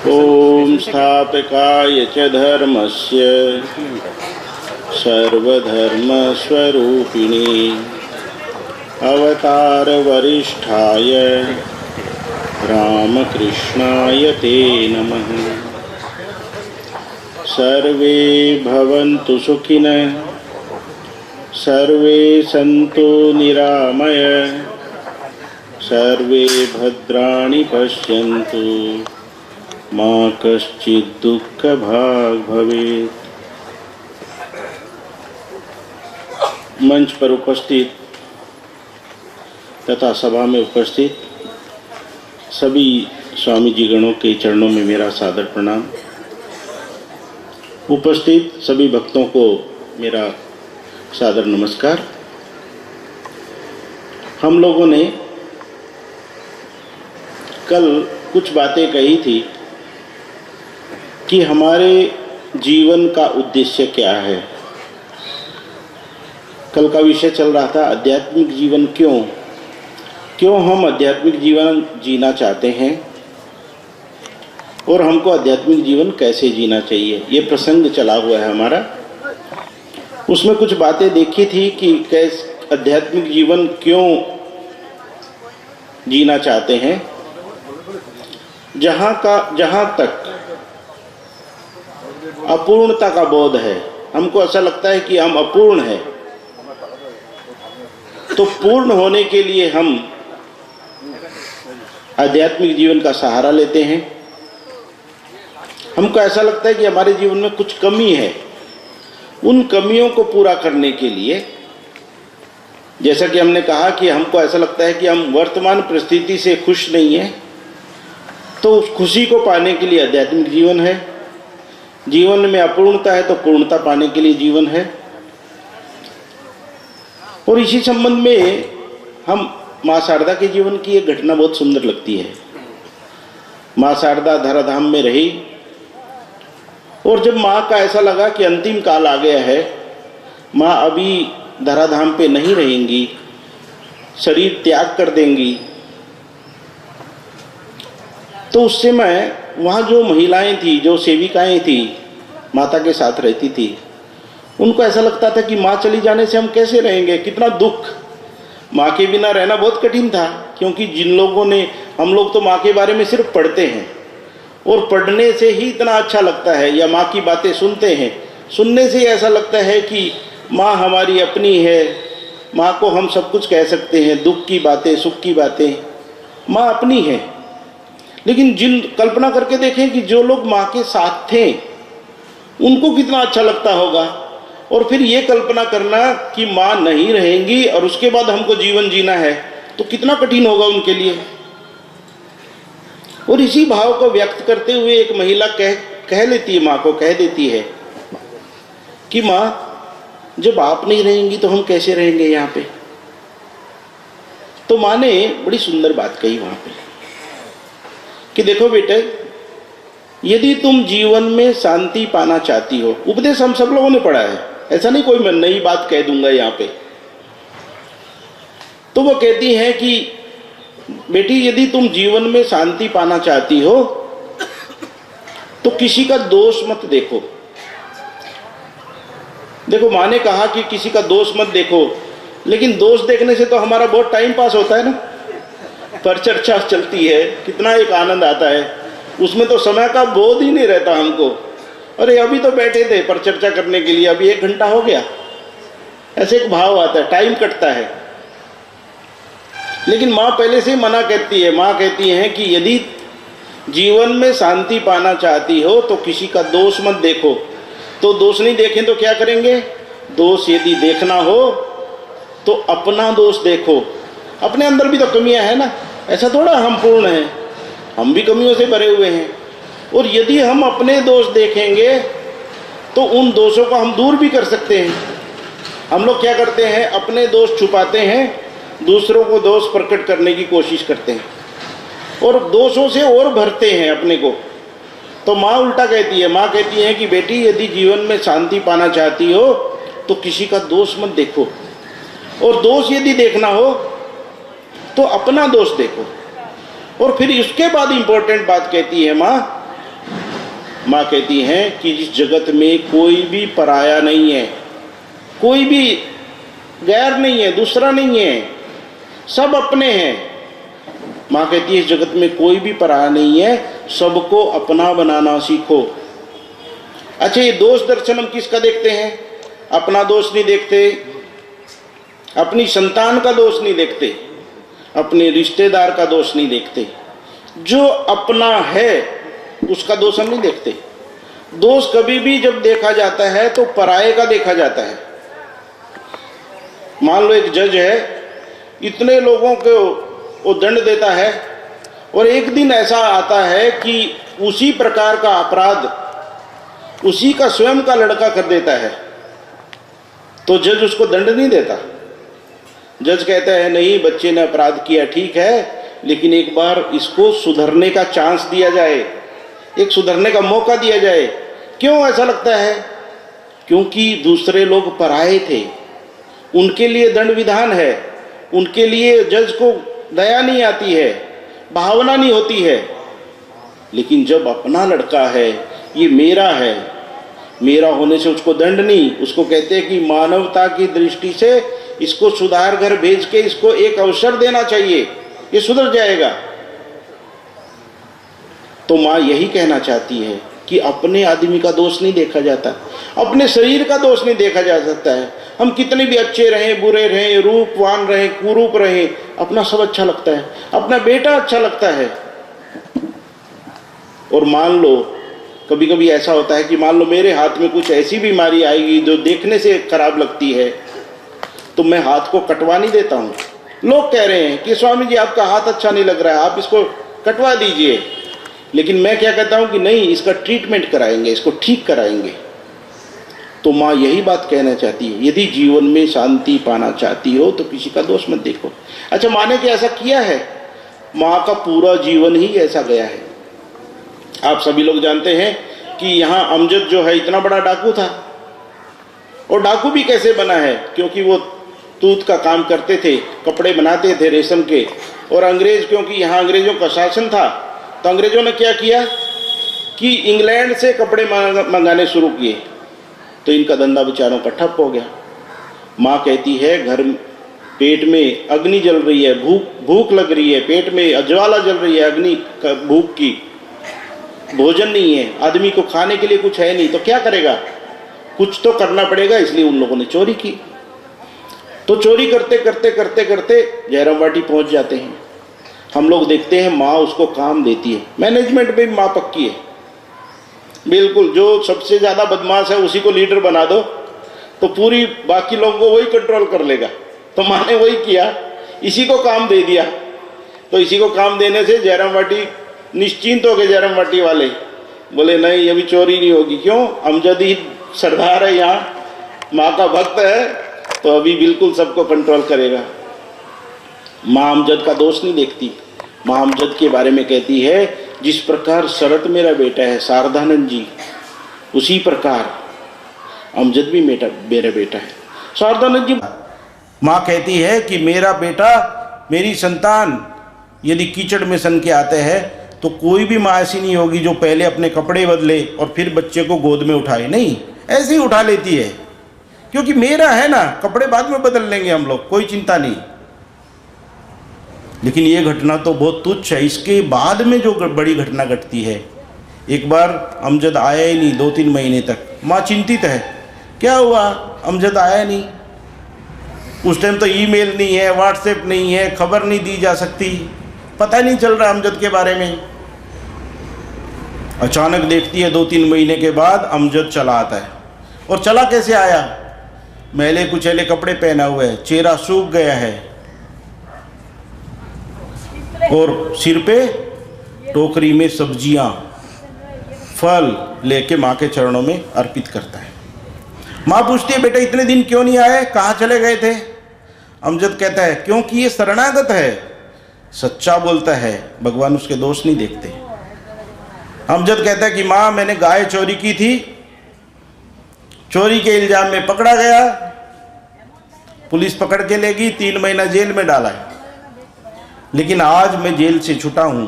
ओम स्थापकाय च धर्मस्य सर्वधर्मस्वरूपिणे अवतार वरिष्ठाय रामकृष्णाय ते नमः। सर्वे भवन्तु सुखिनः, सर्वे सन्तु निरामयाः, सर्वे भद्राणि पश्यन्तु, मा कश्चित् दुःखभाग् भवेत्। मंच पर उपस्थित तथा सभा में उपस्थित सभी स्वामी जी गणों के चरणों में मेरा सादर प्रणाम। उपस्थित सभी भक्तों को मेरा सादर नमस्कार। हम लोगों ने कल कुछ बातें कही थी कि हमारे जीवन का उद्देश्य क्या है। कल का विषय चल रहा था आध्यात्मिक जीवन क्यों हम आध्यात्मिक जीवन जीना चाहते हैं और हमको आध्यात्मिक जीवन कैसे जीना चाहिए, ये प्रसंग चला हुआ है हमारा। उसमें कुछ बातें देखी थी कि कैसे आध्यात्मिक जीवन क्यों जीना चाहते हैं। जहाँ तक अपूर्णता का बोध है, हमको ऐसा लगता है कि हम अपूर्ण हैं, तो पूर्ण होने के लिए हम आध्यात्मिक जीवन का सहारा लेते हैं। हमको ऐसा लगता है कि हमारे जीवन में कुछ कमी है, उन कमियों को पूरा करने के लिए, जैसा कि हमने कहा कि हमको ऐसा लगता है कि हम वर्तमान परिस्थिति से खुश नहीं हैं, तो उस खुशी को पाने के लिए आध्यात्मिक जीवन है। जीवन में अपूर्णता है तो पूर्णता पाने के लिए जीवन है। और इसी संबंध में हम माँ शारदा के जीवन की एक घटना बहुत सुंदर लगती है। माँ शारदा धराधाम में रही और जब माँ का ऐसा लगा कि अंतिम काल आ गया है, माँ अभी धराधाम पे नहीं रहेंगी, शरीर त्याग कर देंगी, तो उस समय वहाँ जो महिलाएं थी, जो सेविकाएं थी, माता के साथ रहती थी, उनको ऐसा लगता था कि माँ चली जाने से हम कैसे रहेंगे, कितना दुख। माँ के बिना रहना बहुत कठिन था, क्योंकि जिन लोगों ने, हम लोग तो माँ के बारे में सिर्फ पढ़ते हैं और पढ़ने से ही इतना अच्छा लगता है, या माँ की बातें सुनते हैं, सुनने से ही ऐसा लगता है कि माँ हमारी अपनी है, माँ को हम सब कुछ कह सकते हैं, दुख की बातें, सुख की बातें, माँ अपनी है। लेकिन जिन कल्पना करके देखें कि जो लोग माँ के साथ थे उनको कितना अच्छा लगता होगा, और फिर ये कल्पना करना कि माँ नहीं रहेंगी और उसके बाद हमको जीवन जीना है, तो कितना कठिन होगा उनके लिए। और इसी भाव को व्यक्त करते हुए एक महिला कह लेती है, माँ को कह देती है कि माँ जब आप नहीं रहेंगी तो हम कैसे रहेंगे यहाँ पे। तो माँ ने बड़ी सुंदर बात कही वहाँ पे कि देखो बेटे, यदि तुम जीवन में शांति पाना चाहती हो, उपदेश हम सब लोगों ने पढ़ा है, ऐसा नहीं कोई मैं नई बात कह दूंगा यहाँ पे। तो वो कहती है कि बेटी, यदि तुम जीवन में शांति पाना चाहती हो तो किसी का दोष मत देखो। देखो, माँ ने कहा कि किसी का दोष मत देखो, लेकिन दोष देखने से तो हमारा बहुत टाइम पास होता है ना, पर चर्चा चलती है, कितना एक आनंद आता है, उसमें तो समय का बोध ही नहीं रहता हमको। अरे अभी तो बैठे थे पर चर्चा करने के लिए, अभी 1 घंटा हो गया, ऐसे एक भाव आता है, टाइम कटता है। लेकिन माँ पहले से मना करती है। माँ कहती है कि यदि जीवन में शांति पाना चाहती हो तो किसी का दोष मत देखो। तो दोष नहीं देखें तो क्या करेंगे? दोष यदि देखना हो तो अपना दोष देखो। अपने अंदर भी तो कमियां हैं ना, ऐसा थोड़ा हम पूर्ण हैं, हम भी कमियों से भरे हुए हैं। और यदि हम अपने दोष देखेंगे तो उन दोषों को हम दूर भी कर सकते हैं। हम लोग क्या करते हैं? अपने दोष छुपाते हैं, दूसरों को दोष प्रकट करने की कोशिश करते हैं और दोषों से और भरते हैं अपने को। तो माँ उल्टा कहती है। माँ कहती है कि बेटी, यदि जीवन में शांति पाना चाहती हो तो किसी का दोष मत देखो, और दोष यदि देखना हो तो अपना दोष देखो। और फिर इसके बाद इंपॉर्टेंट बात कहती है माँ माँ कहती हैं कि इस जगत में कोई भी पराया नहीं है, कोई भी गैर नहीं है, दूसरा नहीं है, सब अपने हैं। माँ कहती है इस जगत में कोई भी पराया नहीं है, सबको अपना बनाना सीखो। अच्छा, ये दोष दर्शन हम किसका देखते हैं? अपना दोष नहीं देखते, अपनी संतान का दोष नहीं देखते, अपने रिश्तेदार का दोष नहीं देखते। जो अपना है उसका दोष हम नहीं देखते। दोष कभी भी जब देखा जाता है तो पराये का देखा जाता है। मान लो एक जज है, इतने लोगों को वो दंड देता है और एक दिन ऐसा आता है कि उसी प्रकार का अपराध उसी का स्वयं का लड़का कर देता है, तो जज उसको दंड नहीं देता। जज कहता है नहीं, बच्चे ने अपराध किया ठीक है, लेकिन एक बार इसको सुधरने का चांस दिया जाए, एक सुधरने का मौका दिया जाए। क्यों ऐसा लगता है? क्योंकि दूसरे लोग पराये थे, उनके लिए दंड विधान है, उनके लिए जज को दया नहीं आती है, भावना नहीं होती है। लेकिन जब अपना लड़का है, ये मेरा है, मेरा होने से उसको दंड नहीं, उसको कहते हैं कि मानवता की दृष्टि से इसको सुधार घर भेज के इसको एक अवसर देना चाहिए, ये सुधर जाएगा। तो माँ यही कहना चाहती है कि अपने आदमी का दोष नहीं देखा जाता, अपने शरीर का दोष नहीं देखा जा सकता है। हम कितने भी अच्छे रहें, बुरे रहें, रूपवान रहें, कुरूप रहें, अपना सब अच्छा लगता है, अपना बेटा अच्छा लगता है। और मान लो कभी कभी ऐसा होता है कि मान लो मेरे हाथ में कुछ ऐसी बीमारी आएगी जो देखने से खराब लगती है, तो मैं हाथ को कटवा नहीं देता हूँ। लोग कह रहे हैं कि स्वामी जी आपका हाथ अच्छा नहीं लग रहा है, आप इसको कटवा दीजिए। लेकिन मैं क्या कहता हूँ कि नहीं, इसका ट्रीटमेंट कराएंगे, इसको ठीक कराएंगे। तो माँ यही बात कहना चाहती है, यदि जीवन में शांति पाना चाहती हो तो किसी का दोष मत देखो। अच्छा, माँ ने क्या ऐसा किया है? माँ का पूरा जीवन ही ऐसा गया है। आप सभी लोग जानते हैं कि यहाँ अमजद जो है इतना बड़ा डाकू था, और डाकू भी कैसे बना है? क्योंकि वो तूत का काम करते थे, कपड़े बनाते थे रेशम के, और अंग्रेज, क्योंकि यहाँ अंग्रेजों का शासन था, तो अंग्रेजों ने क्या किया कि इंग्लैंड से कपड़े मंगाने शुरू किए, तो इनका धंधा बेचारों का ठप हो गया। माँ कहती है घर पेट में अग्नि जल रही है, भूख लग रही है, पेट में अज्वाला जल रही है अग्नि भूख की, भोजन नहीं है, आदमी को खाने के लिए कुछ है नहीं, तो क्या करेगा? कुछ तो करना पड़ेगा। इसलिए उन लोगों ने चोरी की। तो चोरी करते करते करते करते जयराम वाटी पहुंच जाते हैं। हम लोग देखते हैं माँ उसको काम देती है। मैनेजमेंट में भी माँ पक्की है, बिल्कुल। जो सबसे ज़्यादा बदमाश है उसी को लीडर बना दो तो पूरी बाकी लोगों को वही कंट्रोल कर लेगा। तो माँ ने वही किया, इसी को काम दे दिया। तो इसी को काम देने से जयराम वाटी निश्चिंत हो गए। जयराम वाटी वाले बोले नहीं, अभी चोरी नहीं होगी। क्यों? अमजद ही सरदार है, यहाँ माँ का भक्त है, तो अभी बिल्कुल सबको कंट्रोल करेगा। माँ अमजद का दोष नहीं देखती। माँ अमजद के बारे में कहती है जिस प्रकार शरत मेरा बेटा है, शारदानंद जी, उसी प्रकार अमजद भी मेरा बेटा है। शारदानंद जी, माँ कहती है कि मेरा बेटा, मेरी संतान यदि कीचड़ में सन के आते हैं तो कोई भी माँ ऐसी नहीं होगी जो पहले अपने कपड़े बदले और फिर बच्चे को गोद में उठाए। नहीं, ऐसे ही उठा लेती है, क्योंकि मेरा है ना, कपड़े बाद में बदल लेंगे हम लोग, कोई चिंता नहीं। लेकिन ये घटना तो बहुत तुच्छ है। इसके बाद में जो बड़ी घटना घटती है, एक बार अमजद आया ही नहीं 2-3 महीने तक। माँ चिंतित है, क्या हुआ, अमजद आया नहीं। उस टाइम तो ईमेल नहीं है, व्हाट्सएप नहीं है, खबर नहीं दी जा सकती, पता नहीं चल रहा अमजद के बारे में। अचानक देखती है 2-3 महीने के बाद अमजद चला आता है। और चला कैसे आया? मैले कुचैले कपड़े पहना हुए है, चेहरा सूख गया है, और सिर पे टोकरी में सब्जियां, फल लेके माँ के चरणों में अर्पित करता है। माँ पूछती है बेटा इतने दिन क्यों नहीं आए, कहाँ चले गए थे? अमजद कहता है क्योंकि ये शरणागत है, सच्चा बोलता है, भगवान उसके दोष नहीं देखते। अमजद कहता है कि माँ मैंने गाय चोरी की थी, चोरी के इल्जाम में पकड़ा गया, पुलिस पकड़ के ले गई, 3 महीना जेल में डाला है। लेकिन आज मैं जेल से छूटा हूँ,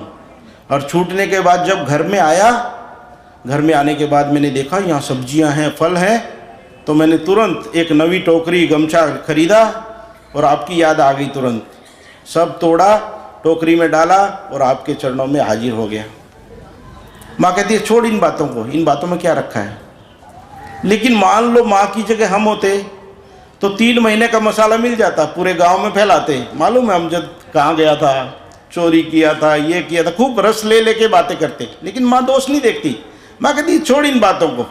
और छूटने के बाद जब घर में आया घर में आने के बाद मैंने देखा यहाँ सब्जियाँ हैं, फल हैं, तो मैंने तुरंत एक नवी टोकरी गमछा खरीदा और आपकी याद आ गई। तुरंत सब तोड़ा, टोकरी में डाला और आपके चरणों में हाजिर हो गया। माँ कहती है छोड़ इन बातों को, इन बातों में क्या रखा है। लेकिन मान लो माँ की जगह हम होते तो 3 महीने का मसाला मिल जाता, पूरे गांव में फैलाते। मालूम है अमजद कहाँ गया था, चोरी किया था, ये किया था, खूब रस ले लेके बातें करते। लेकिन माँ दोष नहीं देखती। माँ कहती छोड़ इन बातों को।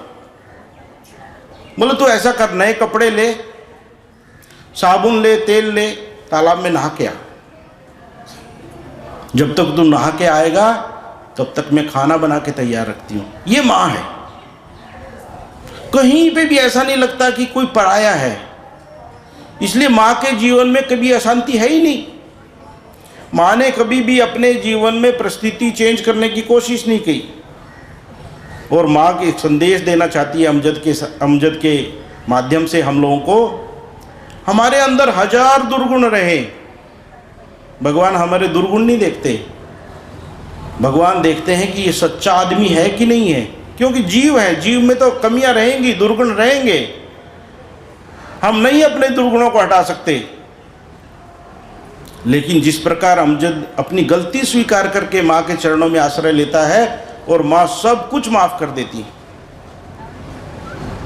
बोले तू ऐसा कर, नए कपड़े ले, साबुन ले, तेल ले, तालाब में नहा के आ। जब तक तू नहा के आएगा तब तक मैं खाना बना के तैयार रखती हूँ। ये माँ है। कहीं पे भी ऐसा नहीं लगता कि कोई पराया है। इसलिए माँ के जीवन में कभी अशांति है ही नहीं। माँ ने कभी भी अपने जीवन में परिस्थिति चेंज करने की कोशिश नहीं की। और माँ के संदेश देना चाहती है अमजद के माध्यम से हम लोगों को, हमारे अंदर 1000 दुर्गुण रहे, भगवान हमारे दुर्गुण नहीं देखते। भगवान देखते हैं कि ये सच्चा आदमी है कि नहीं है। क्योंकि जीव है, जीव में तो कमियां रहेंगी, दुर्गुण रहेंगे। हम नहीं अपने दुर्गुणों को हटा सकते। लेकिन जिस प्रकार अमजद अपनी गलती स्वीकार करके माँ के चरणों में आश्रय लेता है और माँ सब कुछ माफ कर देती है।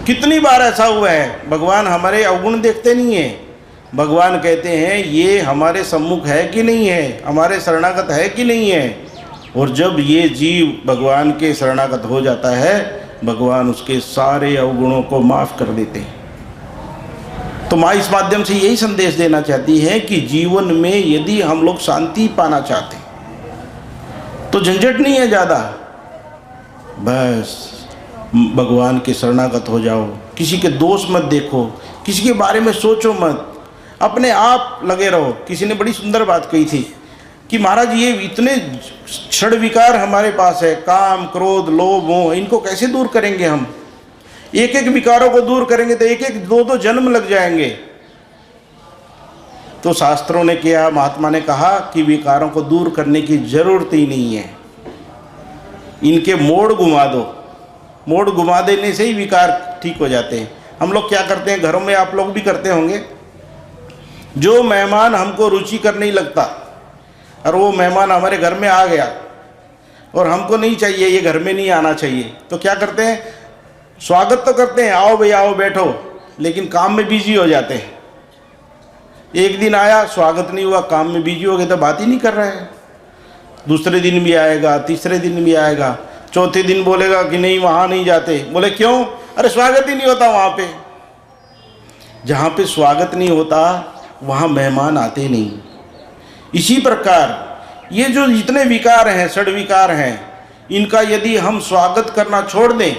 कितनी बार ऐसा हुआ है, भगवान हमारे अवगुण देखते नहीं है। भगवान कहते हैं ये हमारे सम्मुख है कि नहीं है, हमारे शरणागत है कि नहीं है। और जब ये जीव भगवान के शरणागत हो जाता है, भगवान उसके सारे अवगुणों को माफ कर देते हैं। तो माँ इस माध्यम से यही संदेश देना चाहती है कि जीवन में यदि हम लोग शांति पाना चाहते तो झंझट नहीं है ज़्यादा, बस भगवान के शरणागत हो जाओ। किसी के दोष मत देखो, किसी के बारे में सोचो मत, अपने आप लगे रहो। किसी ने बड़ी सुंदर बात कही थी कि महाराज ये इतने क्षण विकार हमारे पास है, काम, क्रोध, लोभ, मोह, इनको कैसे दूर करेंगे हम। एक एक विकारों को दूर करेंगे तो 1-2 जन्म लग जाएंगे। तो शास्त्रों ने किया, महात्मा ने कहा कि विकारों को दूर करने की जरूरत ही नहीं है, इनके मोड़ घुमा दो। मोड़ घुमा देने से ही विकार ठीक हो जाते हैं। हम लोग क्या करते हैं घरों में, आप लोग भी करते होंगे, जो मेहमान हमको रुचिकर नहीं लगता और वो मेहमान हमारे घर में आ गया और हमको नहीं चाहिए, ये घर में नहीं आना चाहिए, तो क्या करते हैं, स्वागत तो करते हैं, आओ भैया आओ बैठो, लेकिन काम में बिजी हो जाते हैं। एक दिन आया, स्वागत नहीं हुआ, काम में बिजी हो गए तो बात ही नहीं कर रहे हैं। दूसरे दिन भी आएगा, तीसरे दिन भी आएगा, चौथे दिन बोलेगा कि नहीं वहाँ नहीं जाते। बोले क्यों? अरे स्वागत ही नहीं होता वहाँ पे। जहाँ पे स्वागत नहीं होता वहाँ मेहमान आते नहीं। इसी प्रकार ये जो जितने विकार हैं, षड विकार हैं, इनका यदि हम स्वागत करना छोड़ दें,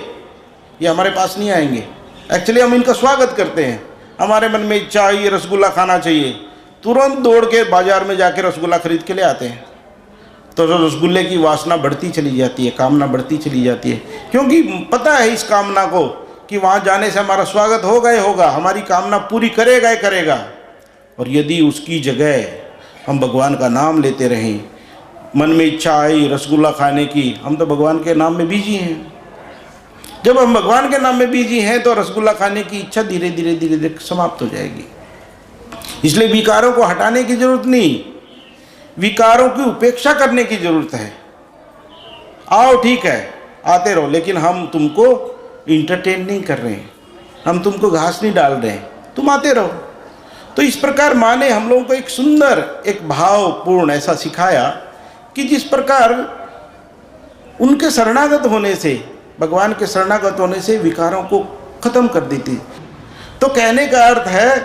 ये हमारे पास नहीं आएंगे। एक्चुअली हम इनका स्वागत करते हैं। हमारे मन में इच्छा आई रसगुल्ला खाना चाहिए, तुरंत दौड़ के बाजार में जाके रसगुल्ला खरीद के ले आते हैं। तो रसगुल्ले की वासना बढ़ती चली जाती है, कामना बढ़ती चली जाती है, क्योंकि पता है इस कामना को कि वहाँ जाने से हमारा स्वागत होगा ही होगा, हमारी कामना पूरी करेगा ही करेगा। और यदि उसकी जगह हम भगवान का नाम लेते रहें, मन में इच्छा आई रसगुल्ला खाने की, हम तो भगवान के नाम में बिजी हैं। जब हम भगवान के नाम में बिजी हैं तो रसगुल्ला खाने की इच्छा धीरे धीरे धीरे धीरे समाप्त हो जाएगी। इसलिए विकारों को हटाने की जरूरत नहीं, विकारों की उपेक्षा करने की जरूरत है। आओ ठीक है, आते रहो, लेकिन हम तुमको इंटरटेन नहीं कर रहे हैं, हम तुमको घास नहीं डाल रहे हैं, तुम आते रहो। तो इस प्रकार माँ ने हम लोगों को एक सुंदर, एक भावपूर्ण ऐसा सिखाया कि जिस प्रकार उनके शरणागत होने से, भगवान के शरणागत होने से विकारों को खत्म कर देती। तो कहने का अर्थ है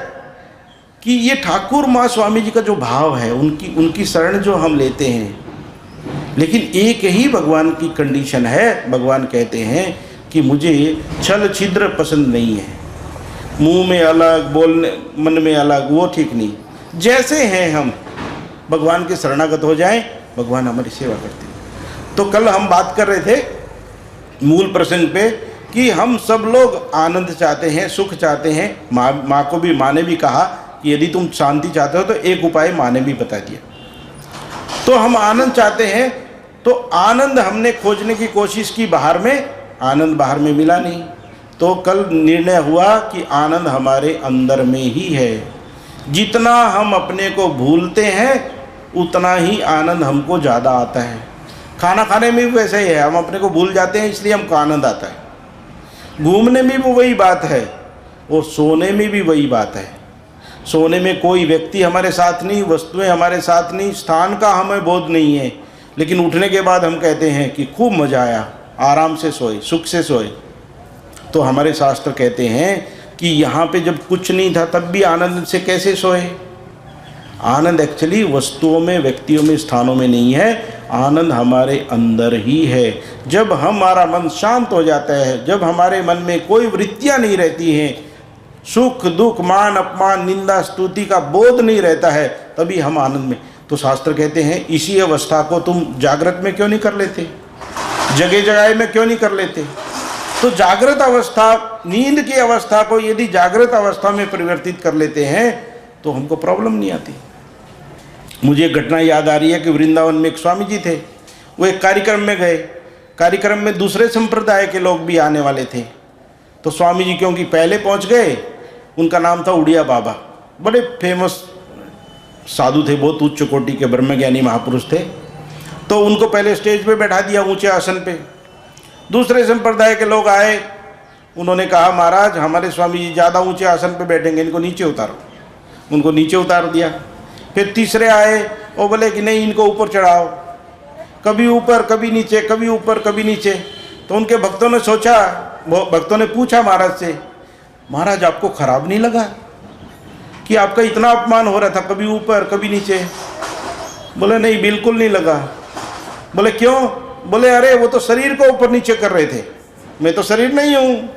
कि ये ठाकुर माँ स्वामी जी का जो भाव है, उनकी शरण जो हम लेते हैं, लेकिन एक ही भगवान की कंडीशन है। भगवान कहते हैं कि मुझे छल छिद्र पसंद नहीं है, मुंह में अलग, बोलने मन में अलग, वो ठीक नहीं। जैसे हैं हम, भगवान के शरणागत हो जाएं, भगवान हमारी सेवा करते हैं। तो कल हम बात कर रहे थे मूल प्रसंग पे कि हम सब लोग आनंद चाहते हैं, सुख चाहते हैं। माँ को भी, माँ ने भी कहा कि यदि तुम शांति चाहते हो तो एक उपाय माँ ने भी बता दिया। तो हम आनंद चाहते हैं, तो आनंद हमने खोजने की कोशिश की बाहर में, आनंद बाहर में मिला नहीं। तो कल निर्णय हुआ कि आनंद हमारे अंदर में ही है। जितना हम अपने को भूलते हैं उतना ही आनंद हमको ज़्यादा आता है। खाना खाने में भी वैसे ही है, हम अपने को भूल जाते हैं इसलिए हमको आनंद आता है। घूमने में भी वही बात है और सोने में भी वही बात है। सोने में कोई व्यक्ति हमारे साथ नहीं, वस्तुएं हमारे साथ नहीं, स्थान का हमें बोध नहीं है, लेकिन उठने के बाद हम कहते हैं कि खूब मज़ा आया, आराम से सोए, सुख से सोए। तो हमारे शास्त्र कहते हैं कि यहाँ पे जब कुछ नहीं था तब भी आनंद से कैसे सोए। आनंद एक्चुअली वस्तुओं में, व्यक्तियों में, स्थानों में नहीं है, आनंद हमारे अंदर ही है। जब हमारा मन शांत हो जाता है, जब हमारे मन में कोई वृत्तियाँ नहीं रहती हैं, सुख दुख, मान अपमान, निंदा स्तुति का बोध नहीं रहता है, तभी हम आनंद में। तो शास्त्र कहते हैं इसी अवस्था को तुम जागृत में क्यों नहीं कर लेते, जगह जगाए में क्यों नहीं कर लेते। तो जागृत अवस्था, नींद की अवस्था को यदि जागृत अवस्था में परिवर्तित कर लेते हैं तो हमको प्रॉब्लम नहीं आती। मुझे एक घटना याद आ रही है कि वृंदावन में एक स्वामी जी थे। वो एक कार्यक्रम में गए, कार्यक्रम में दूसरे संप्रदाय के लोग भी आने वाले थे। तो स्वामी जी क्योंकि पहले पहुंच गए, उनका नाम था उड़िया बाबा, बड़े फेमस साधु थे, बहुत उच्च कोटि के ब्रह्मज्ञानी महापुरुष थे। तो उनको पहले स्टेज पे बैठा दिया, ऊंचे आसन पे। दूसरे संप्रदाय के लोग आए, उन्होंने कहा महाराज हमारे स्वामी जी ज़्यादा ऊंचे आसन पे बैठेंगे, इनको नीचे उतारो। उनको नीचे उतार दिया। फिर तीसरे आए, वो बोले कि नहीं इनको ऊपर चढ़ाओ, कभी ऊपर कभी नीचे, कभी ऊपर कभी नीचे। तो उनके भक्तों ने सोचा, वो भक्तों ने पूछा महाराज से, महाराज आपको खराब नहीं लगा कि आपका इतना अपमान हो रहा था, कभी ऊपर कभी नीचे? बोले नहीं बिल्कुल नहीं लगा। बोले क्यों? बोले अरे वो तो शरीर को ऊपर नीचे कर रहे थे, मैं तो शरीर नहीं हूँ,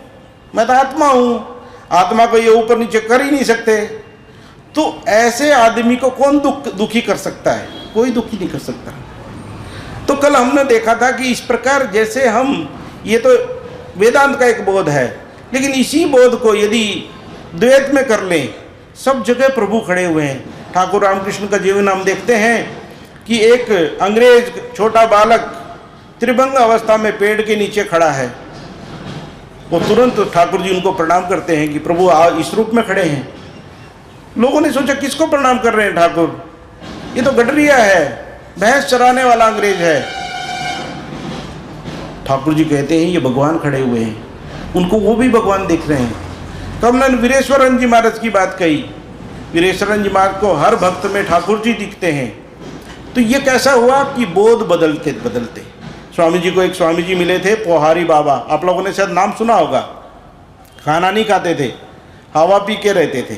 मैं तो आत्मा हूँ, आत्मा को ये ऊपर नीचे कर ही नहीं सकते। तो ऐसे आदमी को कौन दुखी कर सकता है? कोई दुखी नहीं कर सकता। तो कल हमने देखा था कि इस प्रकार जैसे हम, ये तो वेदांत का एक बोध है, लेकिन इसी बोध को यदि द्वैत में कर लें, सब जगह प्रभु खड़े हुए हैं। ठाकुर रामकृष्ण का जीवन हम देखते हैं कि एक अंग्रेज छोटा बालक त्रिभंग अवस्था में पेड़ के नीचे खड़ा है। वो तुरंत ठाकुर जी उनको प्रणाम करते हैं कि प्रभु इस रूप में खड़े हैं। लोगों ने सोचा किसको प्रणाम कर रहे हैं ठाकुर, ये तो गडरिया है, भैंस चराने वाला अंग्रेज है। ठाकुर जी कहते हैं ये भगवान खड़े हुए हैं, उनको वो भी भगवान दिख रहे हैं। तो हमने वीरेश्वरन जी महाराज की बात कही, वीरेश्वरन जी महाराज को हर भक्त में ठाकुर जी दिखते हैं। तो ये कैसा हुआ कि बोध बदलते बदलते स्वामी जी को एक स्वामी जी मिले थे, पोहारी बाबा, आप लोगों ने शायद नाम सुना होगा। खाना नहीं खाते थे, हवा पी के रहते थे।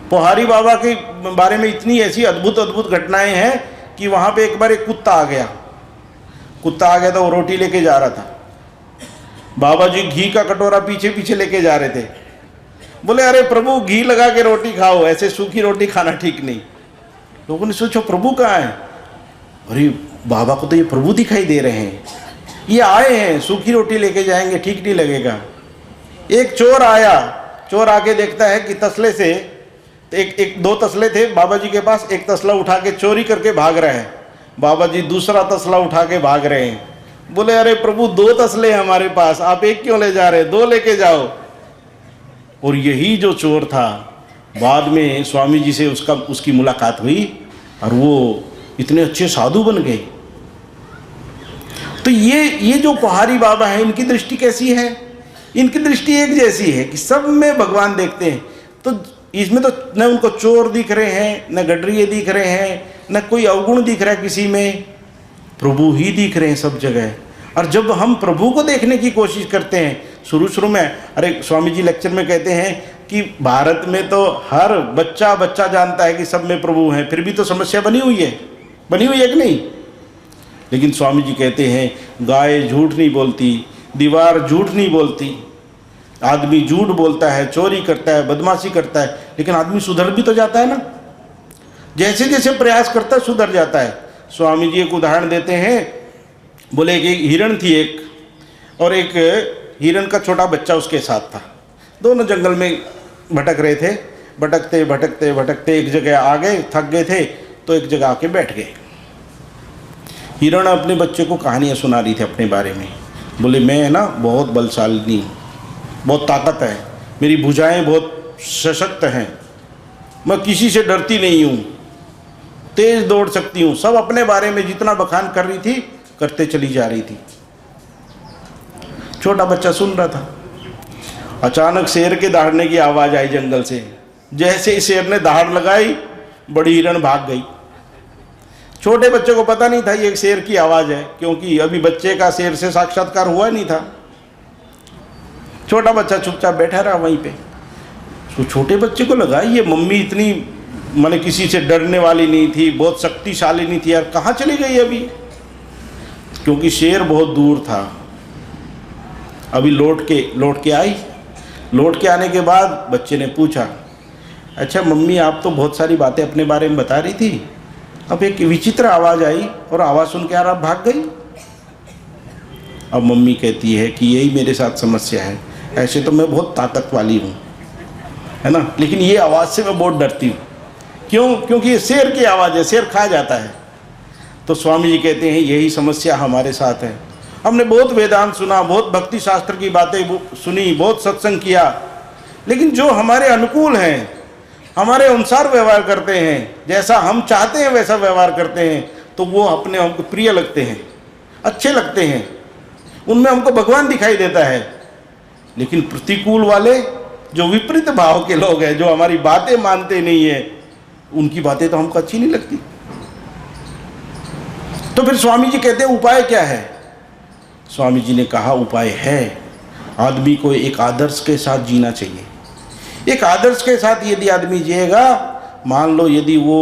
पोहारी बाबा के बारे में इतनी ऐसी अद्भुत अद्भुत घटनाएं हैं कि वहाँ पे एक बार एक कुत्ता आ गया तो वो रोटी लेके जा रहा था। बाबा जी घी का कटोरा पीछे पीछे लेके जा रहे थे। बोले अरे प्रभु घी लगा के रोटी खाओ, ऐसे सूखी रोटी खाना ठीक नहीं। लोगों ने सोचा प्रभु कहाँ है? अरे बाबा को तो ये प्रभु दिखाई दे रहे हैं, ये आए हैं सूखी रोटी लेके जाएंगे, ठीक नहीं लगेगा। एक चोर आया, चोर आके देखता है कि तसले से एक दो तसले थे बाबा जी के पास, एक तसला उठा के चोरी करके भाग रहे हैं। बाबा जी दूसरा तसला उठा के भाग रहे हैं। बोले अरे प्रभु दो तसले हैं हमारे पास, आप एक क्यों ले जा रहे हैं, दो लेके जाओ। और यही जो चोर था, बाद में स्वामी जी से उसकी मुलाकात हुई और वो इतने अच्छे साधु बन गए। तो ये जो पहाड़ी बाबा है, इनकी दृष्टि कैसी है? इनकी दृष्टि एक जैसी है कि सब में भगवान देखते हैं। तो इसमें तो न उनको चोर दिख रहे हैं, न गडरिये दिख रहे हैं, न कोई अवगुण दिख रहा है किसी में, प्रभु ही दिख रहे हैं सब जगह। और जब हम प्रभु को देखने की कोशिश करते हैं, शुरू में, अरे स्वामी जी लेक्चर में कहते हैं कि भारत में तो हर बच्चा जानता है कि सब में प्रभु हैं, फिर भी तो समस्या बनी हुई है कि नहीं? लेकिन स्वामी जी कहते हैं गाय झूठ नहीं बोलती, दीवार झूठ नहीं बोलती, आदमी झूठ बोलता है, चोरी करता है, बदमाशी करता है, लेकिन आदमी सुधर भी तो जाता है ना। जैसे जैसे प्रयास करता है सुधर जाता है। स्वामी जी एक उदाहरण देते हैं, बोले कि एक हिरण थी और एक हिरण का छोटा बच्चा उसके साथ था। दोनों जंगल में भटक रहे थे। भटकते भटकते भटकते एक जगह आ गए, थक गए थे, तो एक जगह आके बैठ गए। हिरण अपने बच्चे को कहानियाँ सुना रही थी अपने बारे में। बोले मैं ना बहुत बलशालिनी हूँ, बहुत ताकत है, मेरी भुजाएं बहुत सशक्त हैं, मैं किसी से डरती नहीं हूँ, तेज दौड़ सकती हूँ। सब अपने बारे में जितना बखान कर रही थी करते चली जा रही थी। छोटा बच्चा सुन रहा था। अचानक शेर के दहाड़ने की आवाज़ आई जंगल से। जैसे ही शेर ने दहाड़ लगाई, बड़ी हिरण भाग गई। छोटे बच्चे को पता नहीं था ये शेर की आवाज़ है, क्योंकि अभी बच्चे का शेर से साक्षात्कार हुआ नहीं था। छोटा बच्चा चुपचाप बैठा रहा वहीं पे। तो छोटे बच्चे को लगा ये मम्मी इतनी माने किसी से डरने वाली नहीं थी, बहुत शक्तिशाली नहीं थी, यार कहाँ चली गई अभी, क्योंकि शेर बहुत दूर था। अभी लौट के आई। लौट के आने के बाद बच्चे ने पूछा, अच्छा मम्मी आप तो बहुत सारी बातें अपने बारे में बता रही थी, अब एक विचित्र आवाज़ आई और आवाज़ सुन के आप भाग गई। अब मम्मी कहती है कि यही मेरे साथ समस्या है, ऐसे तो मैं बहुत ताकत वाली हूँ, है ना, लेकिन ये आवाज़ से मैं बहुत डरती हूँ। क्यों? क्योंकि ये शेर की आवाज़ है, शेर खा जाता है। तो स्वामी जी कहते हैं यही समस्या हमारे साथ है। हमने बहुत वेदांत सुना, बहुत भक्ति शास्त्र की बातें सुनी, बहुत सत्संग किया, लेकिन जो हमारे अनुकूल हैं, हमारे अनुसार व्यवहार करते हैं, जैसा हम चाहते हैं वैसा व्यवहार करते हैं, तो वो अपने हमको प्रिय लगते हैं, अच्छे लगते हैं, उनमें हमको भगवान दिखाई देता है। लेकिन प्रतिकूल वाले जो विपरीत भाव के लोग हैं, जो हमारी बातें मानते नहीं है, उनकी बातें तो हमको अच्छी नहीं लगती। तो फिर स्वामी जी कहते हैं उपाय क्या है? स्वामी जी ने कहा उपाय है, आदमी को एक आदर्श के साथ जीना चाहिए। एक आदर्श के साथ यदि आदमी जिएगा, मान लो यदि वो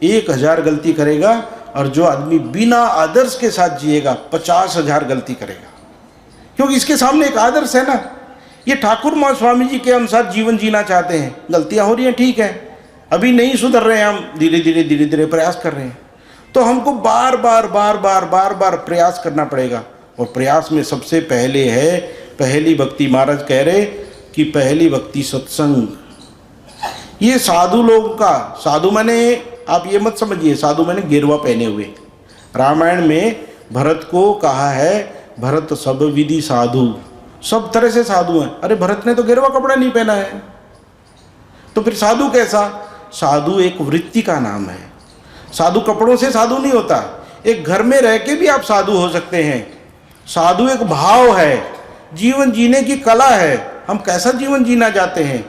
1000 गलती करेगा, और जो आदमी बिना आदर्श के साथ जिएगा 50,000 गलती करेगा, क्योंकि इसके सामने एक आदर्श है ना। ये ठाकुर माँ स्वामी जी के अनुसार जीवन जीना चाहते हैं। गलतियाँ हो रही हैं, ठीक है, अभी नहीं सुधर रहे हैं, हम धीरे धीरे प्रयास कर रहे हैं। तो हमको बार बार प्रयास करना पड़ेगा। और प्रयास में सबसे पहले है पहली भक्ति। महाराज कह रहे कि पहली भक्ति सत्संग। ये साधु लोगों का, साधु माने आप ये मत समझिए साधु माने गेरुआ पहने हुए। रामायण में भरत को कहा है भरत सब विधि साधु, सब तरह से साधु हैं। अरे भरत ने तो गेरुआ कपड़ा नहीं पहना है, तो फिर साधु कैसा? साधु एक वृत्ति का नाम है। साधु कपड़ों से साधु नहीं होता, एक घर में रह के भी आप साधु हो सकते हैं। साधु एक भाव है, जीवन जीने की कला है। हम कैसा जीवन जीना चाहते हैं?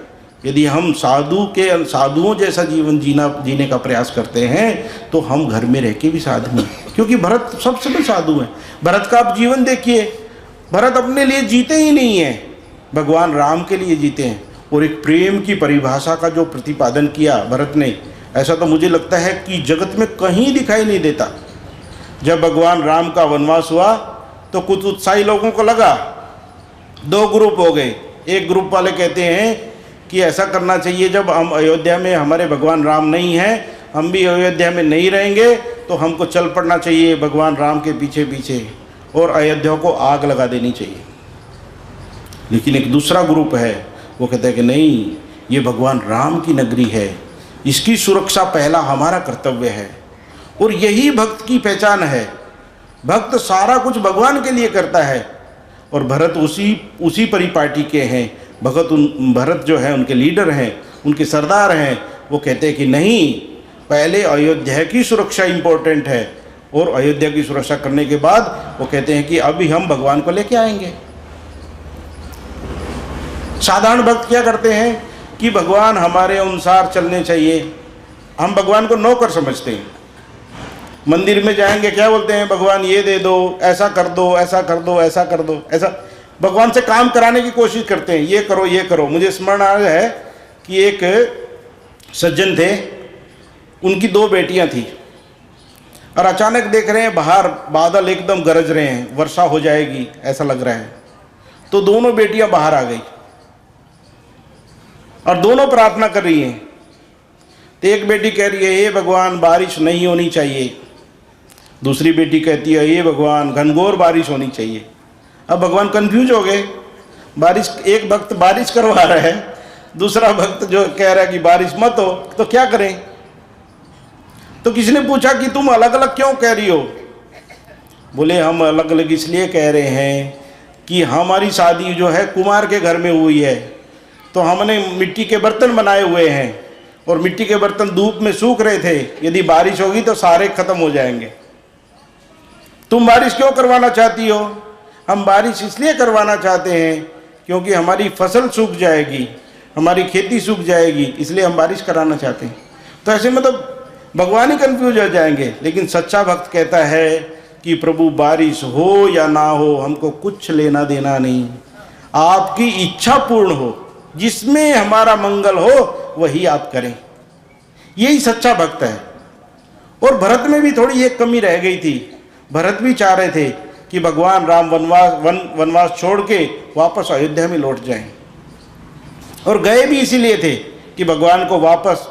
यदि हम साधुओं जैसा जीवन जीने का प्रयास करते हैं, तो हम घर में रह के भी साधु हैं, क्योंकि भरत सबसे बड़े साधु हैं। भरत का आप जीवन देखिए, भरत अपने लिए जीते ही नहीं है, भगवान राम के लिए जीते हैं। और एक प्रेम की परिभाषा का जो प्रतिपादन किया भरत ने, ऐसा तो मुझे लगता है कि जगत में कहीं दिखाई नहीं देता। जब भगवान राम का वनवास हुआ तो कुछ उत्साही लोगों को लगा, 2 ग्रुप हो गए। एक ग्रुप वाले कहते हैं कि ऐसा करना चाहिए, जब हम अयोध्या में हमारे भगवान राम नहीं हैं, हम भी अयोध्या में नहीं रहेंगे, तो हमको चल पड़ना चाहिए भगवान राम के पीछे पीछे और अयोध्या को आग लगा देनी चाहिए। लेकिन एक दूसरा ग्रुप है, वो कहता है कि नहीं, ये भगवान राम की नगरी है, इसकी सुरक्षा पहला हमारा कर्तव्य है। और यही भक्त की पहचान है। भक्त सारा कुछ भगवान के लिए करता है। और भरत उसी परिपाटी के हैं। भरत जो है उनके लीडर हैं, उनके सरदार हैं। वो कहते हैं कि नहीं, पहले अयोध्या की सुरक्षा इम्पोर्टेंट है, और अयोध्या की सुरक्षा करने के बाद वो कहते हैं कि अभी हम भगवान को लेके आएंगे। साधारण भक्त क्या करते हैं कि भगवान हमारे अनुसार चलने चाहिए। हम भगवान को नौकर समझते हैं। मंदिर में जाएंगे, क्या बोलते हैं, भगवान ये दे दो, ऐसा कर दो, ऐसा कर दो, ऐसा कर दो, ऐसा भगवान से काम कराने की कोशिश करते हैं, ये करो ये करो। मुझे स्मरण आ रहा है कि एक सज्जन थे, उनकी 2 बेटियां थी, और अचानक देख रहे हैं बाहर बादल एकदम गरज रहे हैं, वर्षा हो जाएगी ऐसा लग रहा है। तो दोनों बेटियां बाहर आ गई और दोनों प्रार्थना कर रही हैं। तो एक बेटी कह रही है हे भगवान बारिश नहीं होनी चाहिए, दूसरी बेटी कहती है हे भगवान घनघोर बारिश होनी चाहिए। अब भगवान कंफ्यूज हो गए। बारिश, एक भक्त बारिश करवा रहा है, दूसरा भक्त जो कह रहा है कि बारिश मत हो, तो क्या करें? तो किसी ने पूछा कि तुम अलग अलग क्यों कह रही हो? बोले हम अलग अलग इसलिए कह रहे हैं कि हमारी शादी जो है कुमार के घर में हुई है, तो हमने मिट्टी के बर्तन बनाए हुए हैं और मिट्टी के बर्तन धूप में सूख रहे थे, यदि बारिश होगी तो सारे खत्म हो जाएंगे। तुम बारिश क्यों करवाना चाहती हो? हम बारिश इसलिए करवाना चाहते हैं क्योंकि हमारी फसल सूख जाएगी, हमारी खेती सूख जाएगी, इसलिए हम बारिश कराना चाहते हैं। तो ऐसे मतलब भगवान ही कंफ्यूज हो जाएंगे। लेकिन सच्चा भक्त कहता है कि प्रभु बारिश हो या ना हो हमको कुछ लेना देना नहीं, आपकी इच्छा पूर्ण हो, जिसमें हमारा मंगल हो वही आप करें। यही सच्चा भक्त है। और भरत में भी थोड़ी एक कमी रह गई थी। भरत भी चाह रहे थे कि भगवान राम वनवास छोड़ के वापस अयोध्या में लौट जाएं, और गए भी इसीलिए थे कि भगवान को वापस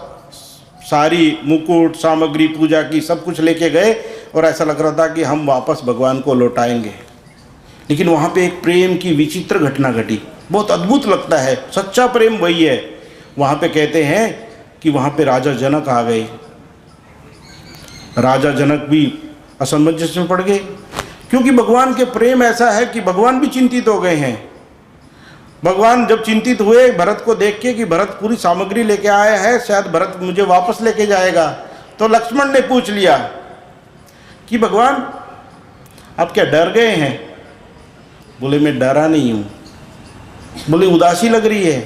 सारी मुकुट सामग्री पूजा की सब कुछ लेके गए, और ऐसा लग रहा था कि हम वापस भगवान को लौटाएंगे। लेकिन वहाँ पे एक प्रेम की विचित्र घटना घटी, बहुत अद्भुत लगता है। सच्चा प्रेम वही है। वहाँ पे कहते हैं कि वहाँ पे राजा जनक आ गए। राजा जनक भी असमंजस में पड़ गए, क्योंकि भगवान के प्रेम ऐसा है कि भगवान भी चिंतित हो गए हैं। भगवान जब चिंतित हुए भरत को देख के कि भरत पूरी सामग्री लेके आया है, शायद भरत मुझे वापस लेके जाएगा, तो लक्ष्मण ने पूछ लिया कि भगवान आप क्या डर गए हैं? बोले मैं डरा नहीं हूँ। बोले उदासी लग रही है।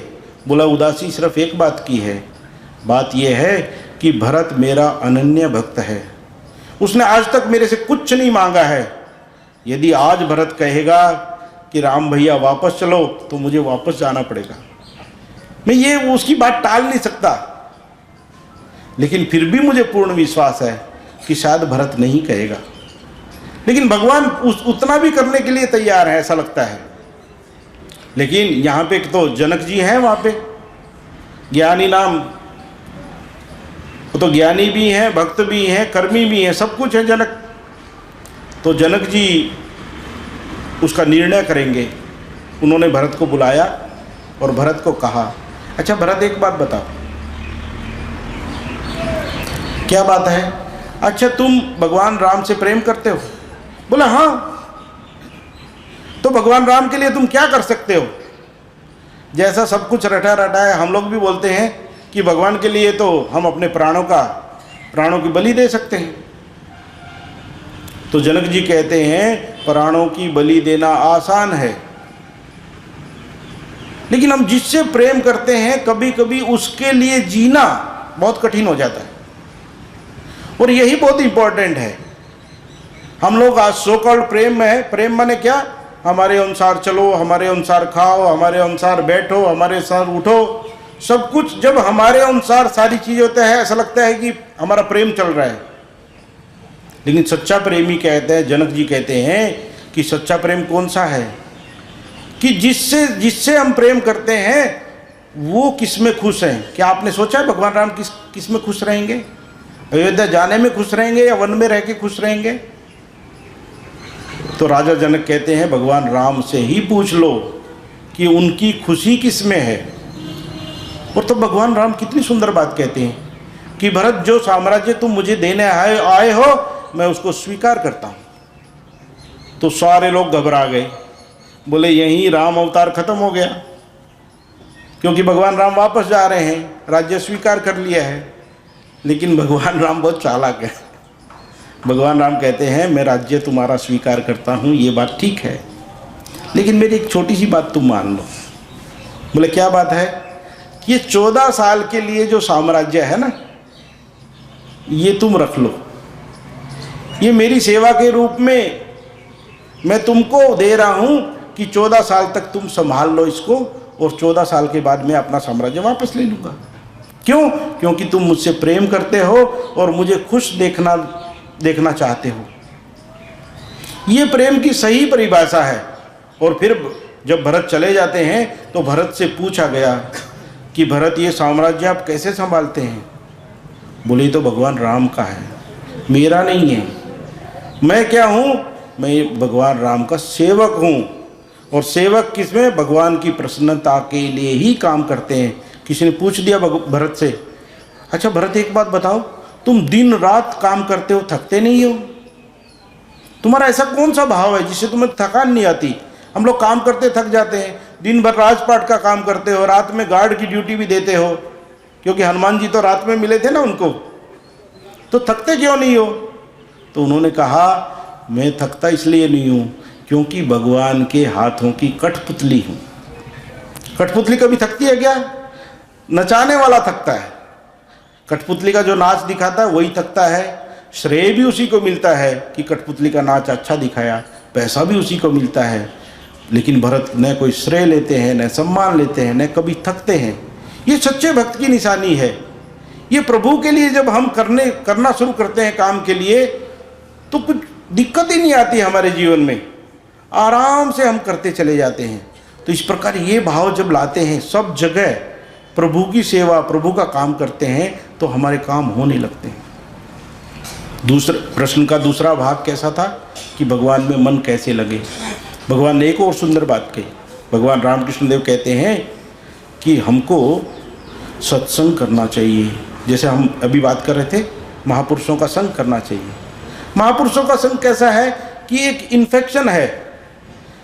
बोला उदासी सिर्फ एक बात की है, बात यह है कि भरत मेरा अनन्य भक्त है, उसने आज तक मेरे से कुछ नहीं मांगा है। यदि आज भरत कहेगा कि राम भैया वापस चलो, तो मुझे वापस जाना पड़ेगा। मैं ये उसकी बात टाल नहीं सकता, लेकिन फिर भी मुझे पूर्ण विश्वास है कि शायद भरत नहीं कहेगा। लेकिन भगवान उतना भी करने के लिए तैयार है, ऐसा लगता है। लेकिन यहाँ पे तो जनक जी हैं, वहाँ पे ज्ञानी नाम, वो तो ज्ञानी भी हैं, भक्त भी हैं, कर्मी भी हैं, सब कुछ है जनक। तो जनक जी उसका निर्णय करेंगे। उन्होंने भरत को बुलाया और भरत को कहा, अच्छा भरत एक बात बताओ। क्या बात है? अच्छा तुम भगवान राम से प्रेम करते हो? बोला हाँ। तो भगवान राम के लिए तुम क्या कर सकते हो? जैसा सब कुछ रटा रटा है, हम लोग भी बोलते हैं कि भगवान के लिए तो हम अपने प्राणों की बलि दे सकते हैं। तो जनक जी कहते हैं प्राणों की बलि देना आसान है, लेकिन हम जिससे प्रेम करते हैं कभी कभी उसके लिए जीना बहुत कठिन हो जाता है। और यही बहुत इंपॉर्टेंट है। हम लोग आज सो कॉल्ड प्रेम में है। प्रेम माने क्या? हमारे अनुसार चलो, हमारे अनुसार खाओ, हमारे अनुसार बैठो, हमारे अनुसार उठो, सब कुछ जब हमारे अनुसार सारी चीज़ होता है, ऐसा लगता है कि हमारा प्रेम चल रहा है। लेकिन सच्चा प्रेमी कहते हैं, जनक जी कहते हैं कि सच्चा प्रेम कौन सा है? कि जिससे हम प्रेम करते हैं वो किस में खुश हैं। क्या आपने सोचा है भगवान राम किस में खुश रहेंगे? अयोध्या जाने में खुश रहेंगे या वन में रह के खुश रहेंगे? तो राजा जनक कहते हैं भगवान राम से ही पूछ लो कि उनकी खुशी किस में है। और तो भगवान राम कितनी सुंदर बात कहते हैं कि भरत जो साम्राज्य तुम मुझे देने आए हो मैं उसको स्वीकार करता हूँ। तो सारे लोग घबरा गए, बोले यहीं राम अवतार खत्म हो गया, क्योंकि भगवान राम वापस जा रहे हैं, राज्य स्वीकार कर लिया है। लेकिन भगवान राम बहुत चालाक है। भगवान राम कहते हैं मैं राज्य तुम्हारा स्वीकार करता हूँ, ये बात ठीक है, लेकिन मेरी एक छोटी सी बात तुम मान लो। बोले क्या बात है? ये 14 साल के लिए जो साम्राज्य है ना, ये तुम रख लो, ये मेरी सेवा के रूप में मैं तुमको दे रहा हूँ कि 14 साल तक तुम संभाल लो इसको, और 14 साल के बाद मैं अपना साम्राज्य वापस ले लूँगा। क्यों? क्योंकि तुम मुझसे प्रेम करते हो और मुझे खुश देखना चाहते हो। ये प्रेम की सही परिभाषा है। और फिर जब भरत चले जाते हैं तो भरत से पूछा गया कि भरत ये साम्राज्य आप कैसे संभालते हैं? बोले तो भगवान राम का है, मेरा नहीं है। मैं क्या हूँ? मैं भगवान राम का सेवक हूँ। और सेवक किसमें? भगवान की प्रसन्नता के लिए ही काम करते हैं। किसी ने पूछ दिया भरत से, अच्छा भरत एक बात बताओ, तुम दिन रात काम करते हो, थकते नहीं हो? तुम्हारा ऐसा कौन सा भाव है जिससे तुम्हें थकान नहीं आती? हम लोग काम करते थक जाते हैं, दिन भर राजपाट का काम करते हो, रात में गार्ड की ड्यूटी भी देते हो, क्योंकि हनुमान जी तो रात में मिले थे ना उनको, तो थकते क्यों नहीं हो? तो उन्होंने कहा मैं थकता इसलिए नहीं हूँ क्योंकि भगवान के हाथों की कठपुतली हूँ। कठपुतली कभी थकती है क्या? नचाने वाला थकता है, कठपुतली का जो नाच दिखाता है वही थकता है। श्रेय भी उसी को मिलता है कि कठपुतली का नाच अच्छा दिखाया, पैसा भी उसी को मिलता है। लेकिन भरत न कोई श्रेय लेते हैं, न सम्मान लेते हैं, न कभी थकते हैं। ये सच्चे भक्त की निशानी है। ये प्रभु के लिए जब हम करना शुरू करते हैं काम के लिए, तो कुछ दिक्कत ही नहीं आती हमारे जीवन में, आराम से हम करते चले जाते हैं। तो इस प्रकार ये भाव जब लाते हैं, सब जगह प्रभु की सेवा, प्रभु का काम करते हैं, तो हमारे काम होने लगते हैं। दूसरे प्रश्न का दूसरा भाग कैसा था कि भगवान में मन कैसे लगे। भगवान ने एक और सुंदर बात कही। भगवान रामकृष्ण देव कहते हैं कि हमको सत्संग करना चाहिए। जैसे हम अभी बात कर रहे थे, महापुरुषों का संग करना चाहिए। महापुरुषों का संग कैसा है कि एक इन्फेक्शन है।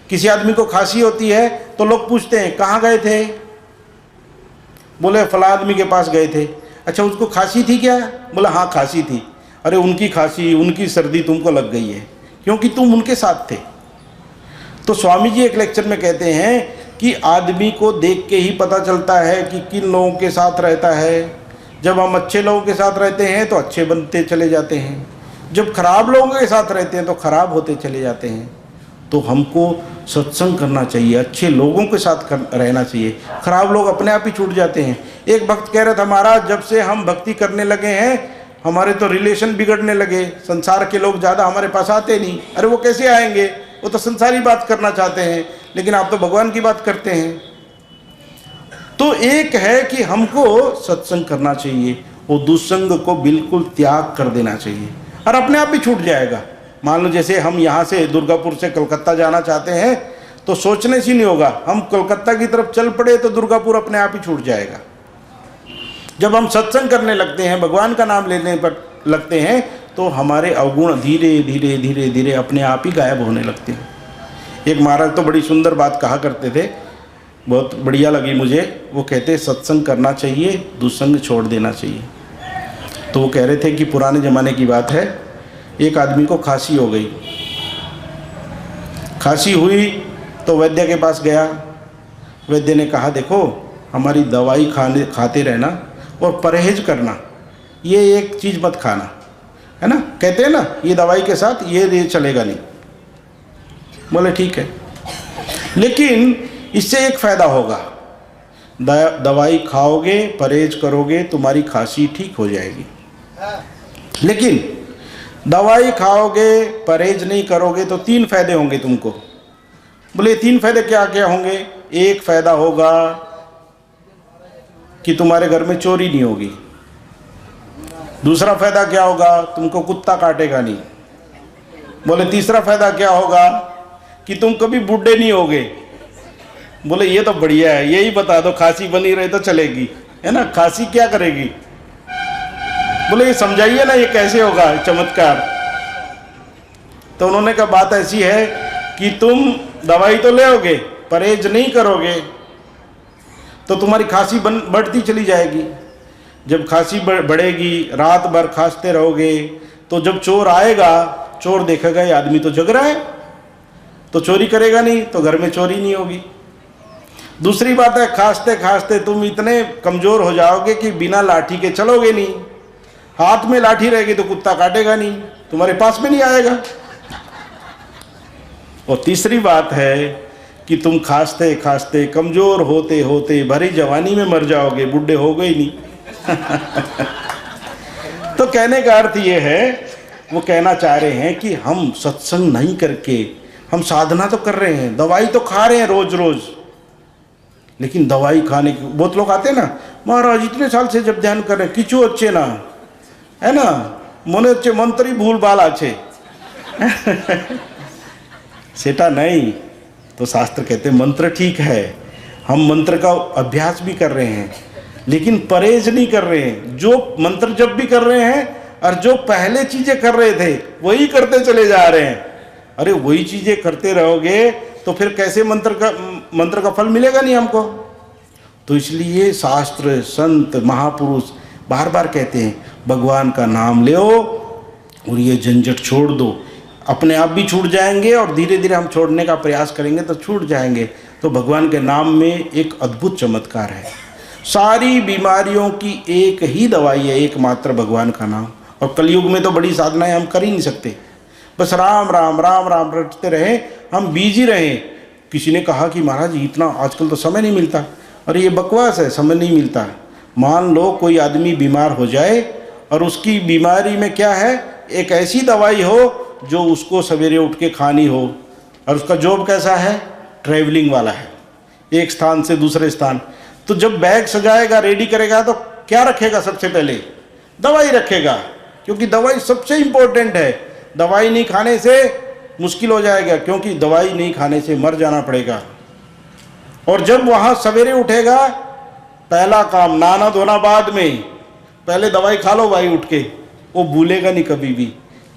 किसी आदमी को खांसी होती है तो लोग पूछते हैं कहाँ गए थे, बोले फला आदमी के पास गए थे। अच्छा उसको खांसी थी क्या? बोला हाँ खांसी थी। अरे उनकी खांसी, उनकी सर्दी तुमको लग गई है क्योंकि तुम उनके साथ थे। तो स्वामी जी एक लेक्चर में कहते हैं कि आदमी को देख के ही पता चलता है कि किन लोगों के साथ रहता है। जब हम अच्छे लोगों के साथ रहते हैं तो अच्छे बनते चले जाते हैं, जब खराब लोगों के साथ रहते हैं तो खराब होते चले जाते हैं। तो हमको सत्संग करना चाहिए, अच्छे लोगों के साथ रहना चाहिए। खराब लोग अपने आप ही छूट जाते हैं। एक भक्त कह रहा था, महाराज जब से हम भक्ति करने लगे हैं हमारे तो रिलेशन बिगड़ने लगे, संसार के लोग ज़्यादा हमारे पास आते नहीं। अरे वो कैसे आएंगे, वो तो संसारी बात करना चाहते हैं, लेकिन आप तो भगवान की बात करते हैं। तो एक है कि हमको सत्संग करना चाहिए, वो दुस्संग को बिल्कुल त्याग कर देना चाहिए और अपने आप ही छूट जाएगा। मान लो जैसे हम यहाँ से दुर्गापुर से कलकत्ता जाना चाहते हैं तो सोचने से नहीं होगा, हम कलकत्ता की तरफ चल पड़े तो दुर्गापुर अपने आप ही छूट जाएगा। जब हम सत्संग करने लगते हैं, भगवान का नाम लेने पर लगते हैं, तो हमारे अवगुण धीरे धीरे धीरे धीरे अपने आप ही गायब होने लगते हैं। एक महाराज तो बड़ी सुंदर बात कहा करते थे, बहुत बढ़िया लगी मुझे। वो कहते सत्संग करना चाहिए, दुस्संग छोड़ देना चाहिए। तो वो कह रहे थे कि पुराने ज़माने की बात है, एक आदमी को खांसी हो गई। खांसी हुई तो वैद्य के पास गया। वैद्य ने कहा देखो हमारी दवाई खाते रहना और परहेज करना, ये एक चीज़ मत खाना, है ना, कहते हैं ना ये दवाई के साथ ये चलेगा नहीं। बोले ठीक है, लेकिन इससे एक फ़ायदा होगा, दवाई खाओगे, परहेज करोगे, तुम्हारी खांसी ठीक हो जाएगी। लेकिन दवाई खाओगे, परहेज नहीं करोगे तो 3 फायदे होंगे तुमको। बोले 3 फायदे क्या क्या होंगे? एक फ़ायदा होगा कि तुम्हारे घर में चोरी नहीं होगी। दूसरा फ़ायदा क्या होगा? तुमको कुत्ता काटेगा नहीं। बोले तीसरा फ़ायदा क्या होगा? कि तुम कभी बूढ़े नहीं होगे। बोले ये तो बढ़िया है, यही बता दो, खांसी बनी रहे तो चलेगी, है ना, खांसी क्या करेगी? बोले ये समझाइए ना, ये कैसे होगा चमत्कार। तो उन्होंने कहा बात ऐसी है कि तुम दवाई तो लेओगे, परहेज नहीं करोगे तो तुम्हारी खांसी बढ़ती चली जाएगी। जब खांसी बढ़ेगी, रात भर खांसते रहोगे, तो जब चोर आएगा, चोर देखेगा ये आदमी तो जग रहा है, तो चोरी करेगा नहीं, तो घर में चोरी नहीं होगी। दूसरी बात है, खांसते खांसते तुम इतने कमज़ोर हो जाओगे कि बिना लाठी के चलोगे नहीं। हाथ में लाठी रहेगी तो कुत्ता काटेगा नहीं, तुम्हारे पास में नहीं आएगा। और तीसरी बात है कि तुम खांसते खांसते कमज़ोर होते होते भरी जवानी में मर जाओगे, बूढ़े हो गए नहीं। तो कहने का अर्थ ये है, वो कहना चाह रहे हैं कि हम सत्संग नहीं करके, हम साधना तो कर रहे हैं, दवाई तो खा रहे हैं रोज रोज, लेकिन दवाई खाने के बहुत लोग आते हैं ना, महाराज इतने साल से जब ध्यान कर रहे हैं, किचु अच्छे ना, है ना, मने अच्छे मंत्री भूल बाल अच्छे। सेटा नहीं, तो शास्त्र कहते हैं मंत्र ठीक है, हम मंत्र का अभ्यास भी कर रहे हैं, लेकिन परहेज नहीं कर रहे हैं। जो मंत्र जब भी कर रहे हैं और जो पहले चीज़ें कर रहे थे वही करते चले जा रहे हैं। अरे वही चीज़ें करते रहोगे तो फिर कैसे मंत्र का फल मिलेगा नहीं हमको। तो इसलिए शास्त्र, संत, महापुरुष बार बार कहते हैं भगवान का नाम लो और ये झंझट छोड़ दो। अपने आप भी छूट जाएंगे और धीरे धीरे हम छोड़ने का प्रयास करेंगे तो छूट जाएंगे। तो भगवान के नाम में एक अद्भुत चमत्कार है। सारी बीमारियों की एक ही दवाई है, एकमात्र भगवान का नाम। और कलयुग में तो बड़ी साधनाएं हम कर ही नहीं सकते, बस राम राम राम राम रटते रहें, हम बिजी रहें। किसी ने कहा कि महाराज इतना आजकल तो समय नहीं मिलता। अरे ये बकवास है, समय नहीं मिलता। मान लो कोई आदमी बीमार हो जाए और उसकी बीमारी में क्या है, एक ऐसी दवाई हो जो उसको सवेरे उठ के खानी हो, और उसका जॉब कैसा है, ट्रैवलिंग वाला है, एक स्थान से दूसरे स्थान। तो जब बैग सजाएगा, रेडी करेगा, तो क्या रखेगा, सबसे पहले दवाई रखेगा, क्योंकि दवाई सबसे इम्पोर्टेंट है। दवाई नहीं खाने से मुश्किल हो जाएगा, क्योंकि दवाई नहीं खाने से मर जाना पड़ेगा। और जब वहाँ सवेरे उठेगा, पहला काम नहाना धोना बाद में, पहले दवाई खा लो भाई उठ के, वो भूलेगा नहीं कभी भी।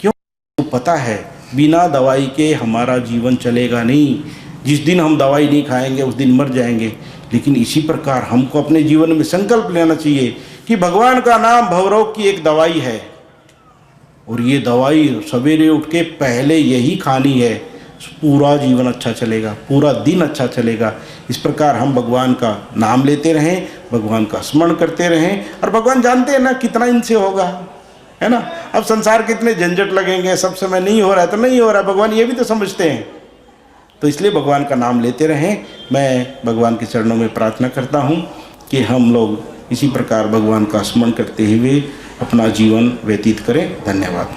क्यों? तो पता है बिना दवाई के हमारा जीवन चलेगा नहीं। जिस दिन हम दवाई नहीं खाएंगे उस दिन मर जाएंगे। लेकिन इसी प्रकार हमको अपने जीवन में संकल्प लेना चाहिए कि भगवान का नाम भवरोग की एक दवाई है, और ये दवाई सवेरे उठ के पहले यही खानी है। पूरा जीवन अच्छा चलेगा, पूरा दिन अच्छा चलेगा। इस प्रकार हम भगवान का नाम लेते रहें, भगवान का स्मरण करते रहें। और भगवान जानते हैं ना कितना इनसे होगा, है ना। अब संसार के इतने झंझट लगेंगे, सब समय नहीं हो रहा है तो नहीं हो रहा है, भगवान ये भी तो समझते हैं। तो इसलिए भगवान का नाम लेते रहें। मैं भगवान के चरणों में प्रार्थना करता हूँ कि हम लोग इसी प्रकार भगवान का स्मरण करते हुए अपना जीवन व्यतीत करें। धन्यवाद।